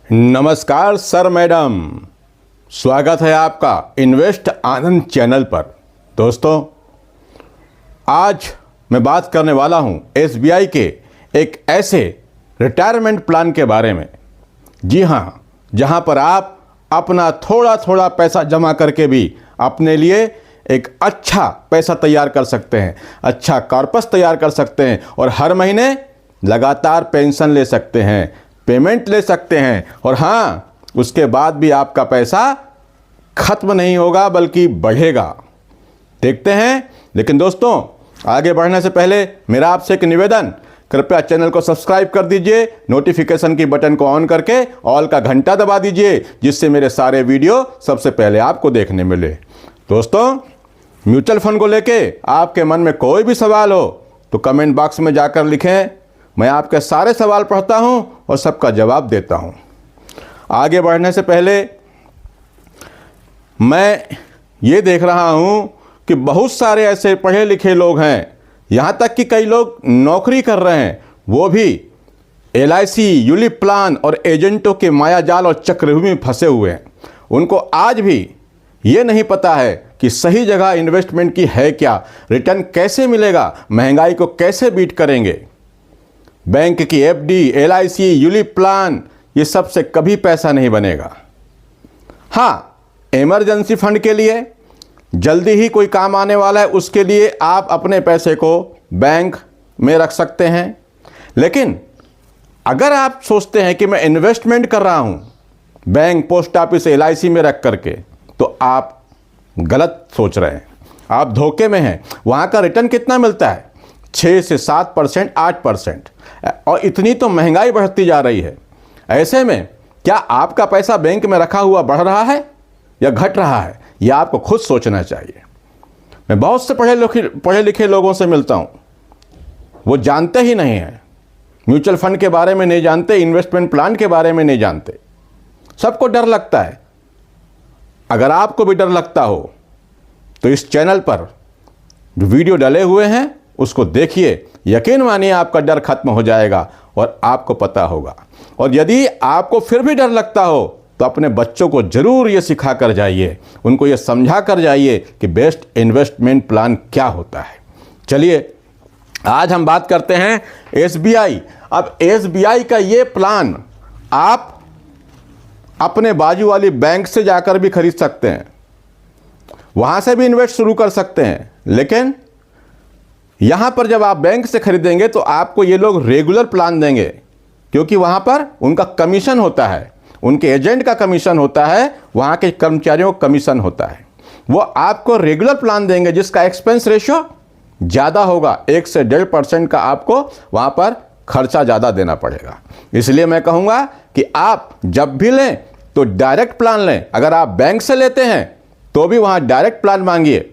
नमस्कार sir madam, स्वागत है आपका इन्वेस्ट आनंद चैनल पर। दोस्तों, आज मैं बात करने वाला हूं एसबीआई के एक ऐसे रिटायरमेंट प्लान के बारे में। जी हां, जहां पर आप अपना थोड़ा थोड़ा पैसा जमा करके भी अपने लिए एक अच्छा पैसा तैयार कर सकते हैं, अच्छा कॉर्पस तैयार कर सकते हैं और हर महीने लगातार पेंशन ले सकते हैं, पेमेंट ले सकते हैं और हाँ, उसके बाद भी आपका पैसा खत्म नहीं होगा बल्कि बढ़ेगा। देखते हैं। लेकिन दोस्तों, आगे बढ़ने से पहले मेरा आपसे एक निवेदन, कृपया चैनल को सब्सक्राइब कर दीजिए, नोटिफिकेशन की बटन को ऑन करके ऑल का घंटा दबा दीजिए, जिससे मेरे सारे वीडियो सबसे पहले आपको देखने मिले। दोस्तों, म्यूचुअल फंड को लेके आपके मन में कोई भी सवाल हो तो कमेंट बॉक्स में जाकर लिखें। मैं आपके सारे सवाल पढ़ता हूं और सबका जवाब देता हूं। आगे बढ़ने से पहले मैं ये देख रहा हूं कि बहुत सारे ऐसे पढ़े लिखे लोग हैं, यहाँ तक कि कई लोग नौकरी कर रहे हैं, वो भी एलआईसी, यूलिप प्लान और एजेंटों के मायाजाल और चक्रव्यूह में फंसे हुए हैं। उनको आज भी ये नहीं पता है कि सही जगह इन्वेस्टमेंट की है क्या, रिटर्न कैसे मिलेगा, महंगाई को कैसे बीट करेंगे। बैंक की एफडी, एलआईसी, यूलिप प्लान, ये सब से कभी पैसा नहीं बनेगा। हाँ, इमरजेंसी फंड के लिए, जल्दी ही कोई काम आने वाला है, उसके लिए आप अपने पैसे को बैंक में रख सकते हैं। लेकिन अगर आप सोचते हैं कि मैं इन्वेस्टमेंट कर रहा हूँ बैंक, पोस्ट ऑफिस, एलआईसी में रख करके, तो आप गलत सोच रहे हैं, आप धोखे में हैं। वहाँ का रिटर्न कितना मिलता है? 6 से 7%, 8%। और इतनी तो महंगाई बढ़ती जा रही है। ऐसे में क्या आपका पैसा बैंक में रखा हुआ बढ़ रहा है या घट रहा है, यह आपको खुद सोचना चाहिए। मैं बहुत से पढ़े लिखे लोगों से मिलता हूं, वो जानते ही नहीं हैं, म्यूचुअल फंड के बारे में नहीं जानते, इन्वेस्टमेंट प्लान के बारे में नहीं जानते। सबको डर लगता है। अगर आपको भी डर लगता हो तो इस चैनल पर जो वीडियो डले हुए हैं उसको देखिए, यकीन मानिए आपका डर खत्म हो जाएगा और आपको पता होगा। और यदि आपको फिर भी डर लगता हो तो अपने बच्चों को जरूर ये सिखा कर जाइए, उनको ये समझा कर जाइए कि बेस्ट इन्वेस्टमेंट प्लान क्या होता है। चलिए, आज हम बात करते हैं एसबीआई। अब एसबीआई का ये प्लान आप अपने बाजू वाली बैंक से जाकर भी खरीद सकते हैं, वहां से भी इन्वेस्ट शुरू कर सकते हैं। लेकिन यहां पर जब आप बैंक से खरीदेंगे तो आपको ये लोग रेगुलर प्लान देंगे, क्योंकि वहां पर उनका कमीशन होता है, उनके एजेंट का कमीशन होता है, वहां के कर्मचारियों का कमीशन होता है। वो आपको रेगुलर प्लान देंगे जिसका एक्सपेंस रेशियो ज़्यादा होगा, 1 से 1.5% का आपको वहां पर खर्चा ज़्यादा देना पड़ेगा। इसलिए मैं कहूँगा कि आप जब भी लें तो डायरेक्ट प्लान लें। अगर आप बैंक से लेते हैं तो भी वहाँ डायरेक्ट प्लान मांगिए,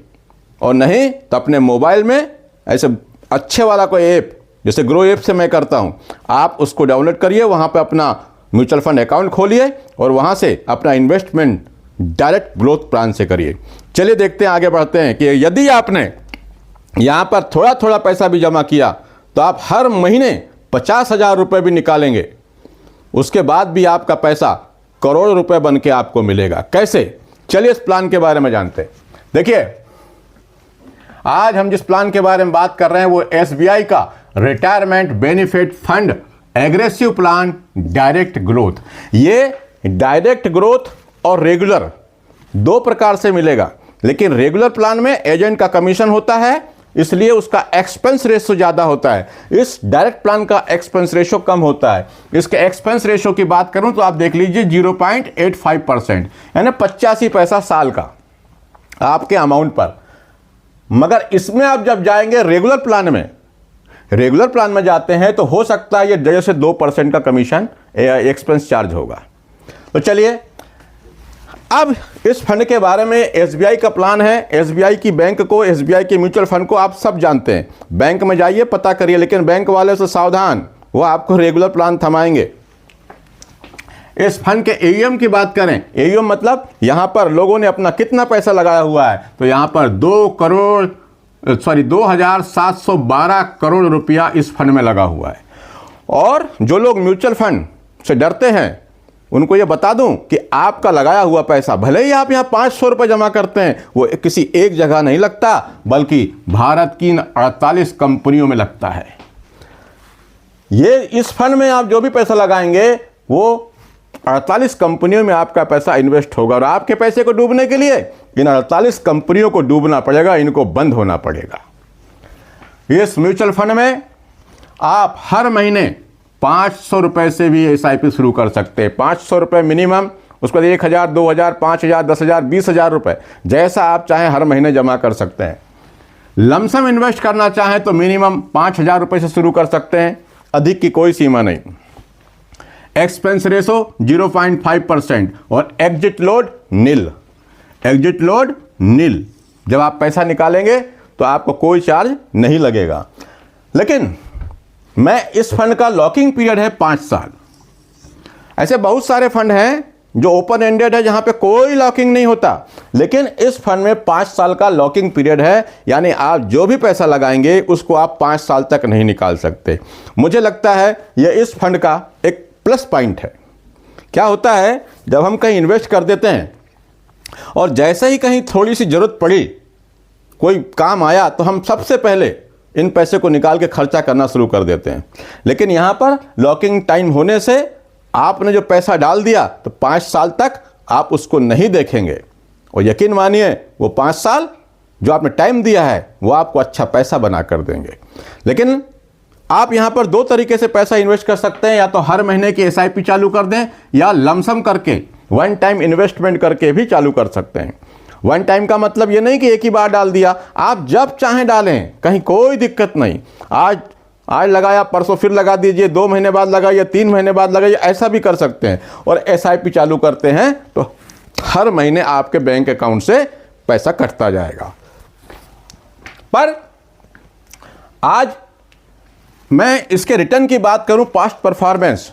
और नहीं तो अपने मोबाइल में ऐसे अच्छे वाला कोई ऐप, जैसे ग्रो ऐप से मैं करता हूँ, आप उसको डाउनलोड करिए, वहाँ पे अपना म्यूचुअल फंड अकाउंट खोलिए और वहाँ से अपना इन्वेस्टमेंट डायरेक्ट ग्रोथ प्लान से करिए। चलिए देखते हैं, आगे बढ़ते हैं कि यदि आपने यहाँ पर थोड़ा थोड़ा पैसा भी जमा किया तो आप हर महीने 50,000 रुपये भी निकालेंगे, उसके बाद भी आपका पैसा करोड़ रुपये बन के आपको मिलेगा। कैसे? चलिए इस प्लान के बारे में जानते हैं। देखिए, आज हम जिस प्लान के बारे में बात कर रहे हैं वो एसबीआई का retirement benefit fund aggressive plan direct growth. ये डायरेक्ट ग्रोथ और रेगुलर दो प्रकार से मिलेगा, लेकिन रेगुलर प्लान में एजेंट का कमीशन होता है, इसलिए उसका एक्सपेंस रेशो ज़्यादा होता है। इस डायरेक्ट प्लान का एक्सपेंस रेशो कम होता है। इसके एक्सपेंस रेशो की बात करूं तो आप देख लीजिए 0.85%, यानी 85 पैसा साल का आपके अमाउंट पर। मगर इसमें आप जब जाएंगे रेगुलर प्लान में जाते हैं तो हो सकता है ये 1.5 से 2% का कमीशन एक्सपेंस चार्ज होगा। तो चलिए, अब इस फंड के बारे में एसबीआई का प्लान है। एसबीआई की बैंक को, एसबीआई के म्यूचुअल फंड को आप सब जानते हैं। बैंक में जाइए, पता करिए, लेकिन बैंक वाले से सावधान, वो आपको रेगुलर प्लान थमाएंगे। इस फंड के एयूएम की बात करें, एयूएम मतलब यहां पर लोगों ने अपना कितना पैसा लगाया हुआ है, तो यहां पर 2,712 करोड़ रुपया इस फंड में लगा हुआ है। और जो लोग म्यूचुअल फंड से डरते हैं उनको ये बता दूं कि आपका लगाया हुआ पैसा, भले ही आप यहाँ 500 रुपये जमा करते हैं, वो किसी एक जगह नहीं लगता, बल्कि भारत की 48 कंपनियों में लगता है। ये इस फंड में आप जो भी पैसा लगाएंगे वो 48 कंपनियों में आपका पैसा इन्वेस्ट होगा, और आपके पैसे को डूबने के लिए इन 48 कंपनियों को डूबना पड़ेगा, इनको बंद होना पड़ेगा। इस म्यूचुअल फंड में आप हर महीने 500 रुपये से भी SIP शुरू कर सकते हैं। 500 रुपये मिनिमम, उसके बाद 1000, 2000, 5000, 10,000, 20,000 रुपये, जैसा आप चाहें हर महीने जमा कर सकते हैं। लमसम इन्वेस्ट करना चाहें तो मिनिमम 5000 रुपये से शुरू कर सकते हैं, अधिक की कोई सीमा नहीं। एक्सपेंस रेशो 0.5% और एग्जिट लोड नील। एग्जिट लोड नील। जब आप पैसा निकालेंगे तो आपको कोई चार्ज नहीं लगेगा। लेकिन मैं इस फंड का लॉकिंग पीरियड है 5 साल। ऐसे बहुत सारे फंड हैं जो ओपन एंडेड है, जहां पे कोई लॉकिंग नहीं होता, लेकिन इस फंड में 5 साल का लॉकिंग पीरियड है, यानी आप जो भी पैसा लगाएंगे उसको आप 5 साल तक नहीं निकाल सकते। मुझे लगता है यह इस फंड का एक प्लस पॉइंट है। क्या होता है, जब हम कहीं इन्वेस्ट कर देते हैं और जैसे ही कहीं थोड़ी सी जरूरत पड़ी, कोई काम आया, तो हम सबसे पहले इन पैसे को निकाल के खर्चा करना शुरू कर देते हैं। लेकिन यहाँ पर लॉकिंग टाइम होने से आपने जो पैसा डाल दिया तो 5 साल तक आप उसको नहीं देखेंगे, और यकीन मानिए वो 5 साल जो आपने टाइम दिया है वो आपको अच्छा पैसा बना कर देंगे। लेकिन आप यहाँ पर 2 तरीके से पैसा इन्वेस्ट कर सकते हैं, या तो हर महीने की SIP चालू कर दें, या लमसम करके वन टाइम इन्वेस्टमेंट करके भी चालू कर सकते हैं। वन टाइम का मतलब ये नहीं कि एक ही बार डाल दिया, आप जब चाहें डालें, कहीं कोई दिक्कत नहीं। आज लगाया, परसों फिर लगा दीजिए, 2 महीने बाद लगाइए, 3 महीने बाद लगाइए, ऐसा भी कर सकते हैं। और SIP चालू करते हैं तो हर महीने आपके बैंक अकाउंट से पैसा कटता जाएगा। पर आज मैं इसके रिटर्न की बात करूं, पास्ट परफॉर्मेंस,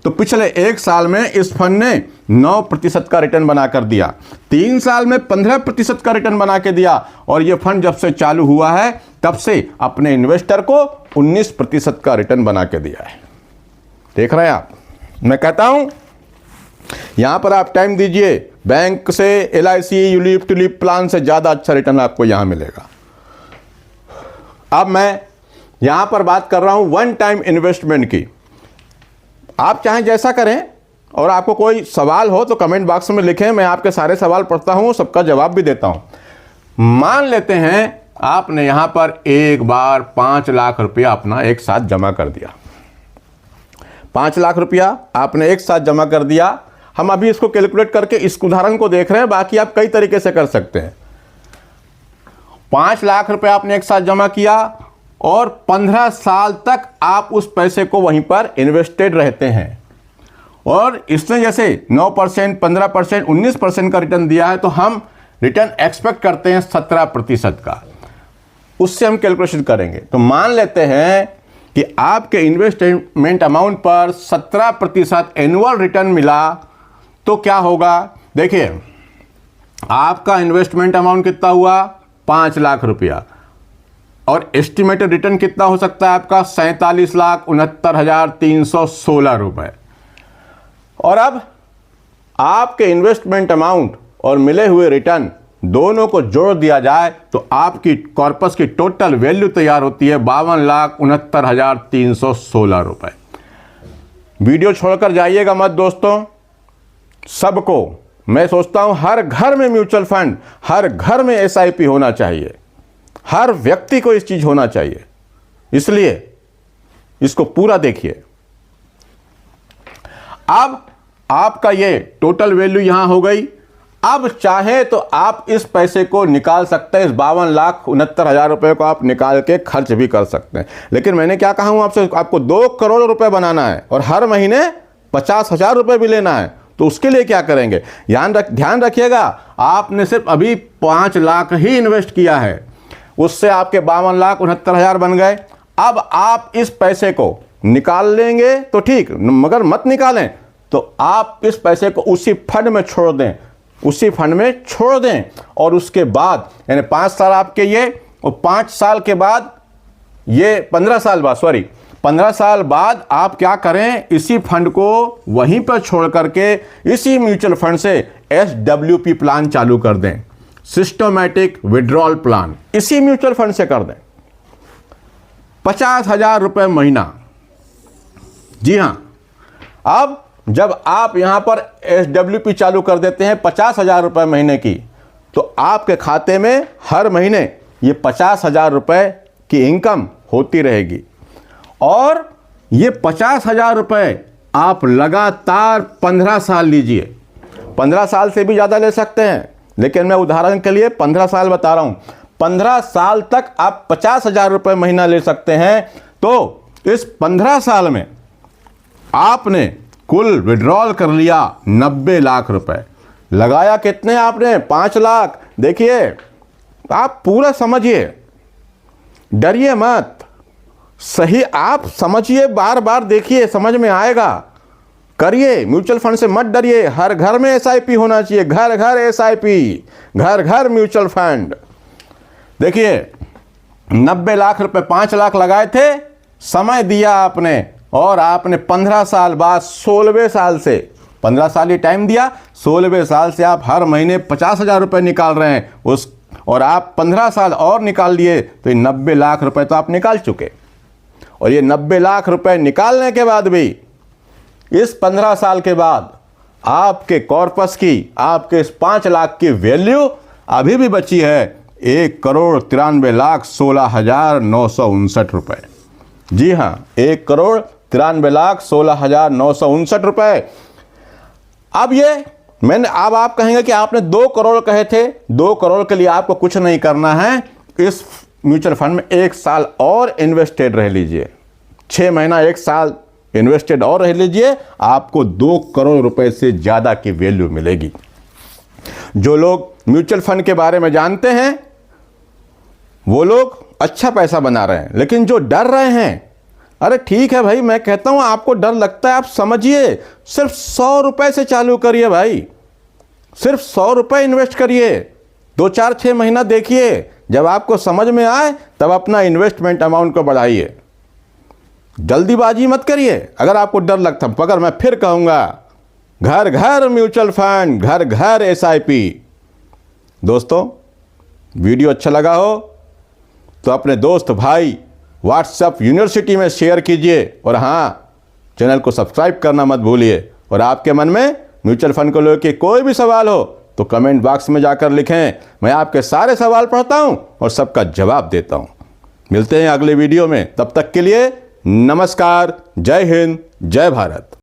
तो पिछले 1 साल में इस फंड ने 9% का रिटर्न बनाकर दिया, 3 साल में 15% का रिटर्न बना के दिया, और ये फंड जब से चालू हुआ है तब से अपने इन्वेस्टर को 19% का रिटर्न बना के दिया है। देख रहे हैं आप, मैं कहता हूं यहां पर आप टाइम दीजिए, बैंक से, LIC, यूलिप ट्यूलिप प्लान से ज़्यादा अच्छा रिटर्न आपको यहां मिलेगा। अब मैं यहां पर बात कर रहा हूं वन टाइम इन्वेस्टमेंट की। आप चाहें जैसा करें, और आपको कोई सवाल हो तो कमेंट बॉक्स में लिखें, मैं आपके सारे सवाल पढ़ता हूं, सबका जवाब भी देता हूं। मान लेते हैं आपने यहां पर एक बार 5 लाख रुपया अपना एक साथ जमा कर दिया। 5 लाख रुपया आपने एक साथ जमा कर दिया। हम अभी इसको कैलकुलेट करके इस उदाहरण को देख रहे हैं, बाकी आप कई तरीके से कर सकते हैं। 5 लाख रुपया आपने एक साथ जमा किया और 15 साल तक आप उस पैसे को वहीं पर इन्वेस्टेड रहते हैं, और इसने जैसे 9%, 15%, 19% का रिटर्न दिया है, तो हम रिटर्न एक्सपेक्ट करते हैं 17% का। उससे हम कैलकुलेशन करेंगे। तो मान लेते हैं कि आपके इन्वेस्टमेंट अमाउंट पर 17% एनुअल रिटर्न मिला, तो क्या होगा? देखिए, आपका इन्वेस्टमेंट अमाउंट कितना हुआ? 5 लाख रुपया, और एस्टिमेटेड रिटर्न कितना हो सकता है आपका? 47,69,316 रुपये। और अब आपके इन्वेस्टमेंट अमाउंट और मिले हुए रिटर्न दोनों को जोड़ दिया जाए तो आपकी कॉर्पस की टोटल वैल्यू तैयार होती है 52,69,316 रुपये। वीडियो छोड़कर जाइएगा मत दोस्तों, सबको मैं सोचता हूं हर घर में म्यूचुअल फंड, हर घर में SIP होना चाहिए, हर व्यक्ति को इस चीज होना चाहिए। इसलिए इसको पूरा देखिए। अब आपका ये टोटल वैल्यू यहां हो गई। अब चाहे तो आप इस पैसे को निकाल सकते हैं, इस 52,69,000 रुपये को आप निकाल के खर्च भी कर सकते हैं। लेकिन मैंने क्या कहा हूं आपसे, आपको 2 करोड़ रुपए बनाना है और हर महीने 50,000 रुपये भी लेना है। तो उसके लिए क्या करेंगे? ध्यान रखिएगा, आपने सिर्फ अभी 5 लाख ही इन्वेस्ट किया है, उससे आपके 52,69,000 बन गए। अब आप इस पैसे को निकाल लेंगे तो ठीक, मगर मत निकालें तो आप इस पैसे को उसी फंड में छोड़ दें, उसी फंड में छोड़ दें। और उसके बाद यानी 5 साल आपके ये, और 5 साल के बाद ये 15 साल बाद, 15 साल बाद आप क्या करें, इसी फंड को वहीं पर छोड़ करके इसी म्यूचुअल फंड से SWP प्लान चालू कर दें, सिस्टमैटिक विड्रॉल प्लान, इसी म्यूचुअल फंड से कर दें। 50,000 रुपये महीना। जी हाँ, अब जब आप यहां पर SWP चालू कर देते हैं 50,000 रुपये महीने की, तो आपके खाते में हर महीने ये 50,000 रुपये की इनकम होती रहेगी। और ये 50,000 रुपये आप लगातार 15 साल लीजिए। 15 साल से भी ज़्यादा ले सकते हैं, लेकिन मैं उदाहरण के लिए 15 साल बता रहा हूँ। 15 साल तक आप 50,000 रुपये महीना ले सकते हैं। तो इस 15 साल में आपने कुल विड्रॉल कर लिया 90 लाख रुपए। लगाया कितने आपने? 5 लाख। देखिए, आप पूरा समझिए, डरिए मत, सही आप समझिए, बार बार देखिए, समझ में आएगा। करिए, म्यूचुअल फंड से मत डरिए। हर घर में SIP होना चाहिए, घर घर SIP, घर घर म्यूचुअल फंड। देखिए, 90 लाख रुपए, 5 लाख लगाए थे, समय दिया आपने, और आपने 15 साल बाद 16वें साल से, 15 साल ही टाइम दिया, 16वें साल से आप हर महीने 50,000 रुपये निकाल रहे हैं उस, और आप 15 साल और निकाल लिए तो ये 90 लाख रुपए तो आप निकाल चुके। और ये 90 लाख रुपए निकालने के बाद भी इस 15 साल के बाद आपके कॉर्पस की, आपके इस 5 लाख की वैल्यू अभी भी बची है 1,93,16,959 रुपये। जी हाँ, 1,93,16,959 रुपये। अब ये मैंने, अब आप कहेंगे कि आपने 2 करोड़ कहे थे। 2 करोड़ के लिए आपको कुछ नहीं करना है। इस म्यूचुअल फंड में 1 साल और इन्वेस्टेड रह लीजिए, 6 महीना 1 साल इन्वेस्टेड और रह लीजिए, आपको 2 करोड़ रुपए से ज़्यादा की वैल्यू मिलेगी। जो लोग म्यूचुअल फंड के बारे में जानते हैं वो लोग अच्छा पैसा बना रहे हैं, लेकिन जो डर रहे हैं, अरे ठीक है भाई, मैं कहता हूं आपको डर लगता है, आप समझिए, सिर्फ 100 रुपए से चालू करिए भाई, सिर्फ 100 रुपए इन्वेस्ट करिए, 2-4-6 महीना देखिए, जब आपको समझ में आए तब अपना इन्वेस्टमेंट अमाउंट को बढ़ाइए। जल्दीबाजी मत करिए। अगर आपको डर लगता, मगर मैं फिर कहूंगा, घर घर म्यूचुअल फंड, घर घर SIP। दोस्तों, वीडियो अच्छा लगा हो तो अपने दोस्त भाई व्हाट्सएप यूनिवर्सिटी में शेयर कीजिए, और हाँ, चैनल को सब्सक्राइब करना मत भूलिए। और आपके मन में म्यूचुअल फंड को लेकर कोई भी सवाल हो तो कमेंट बॉक्स में जाकर लिखें, मैं आपके सारे सवाल पढ़ता हूं और सबका जवाब देता हूं। मिलते हैं अगले वीडियो में, तब तक के लिए नमस्कार, जय हिंद, जय भारत।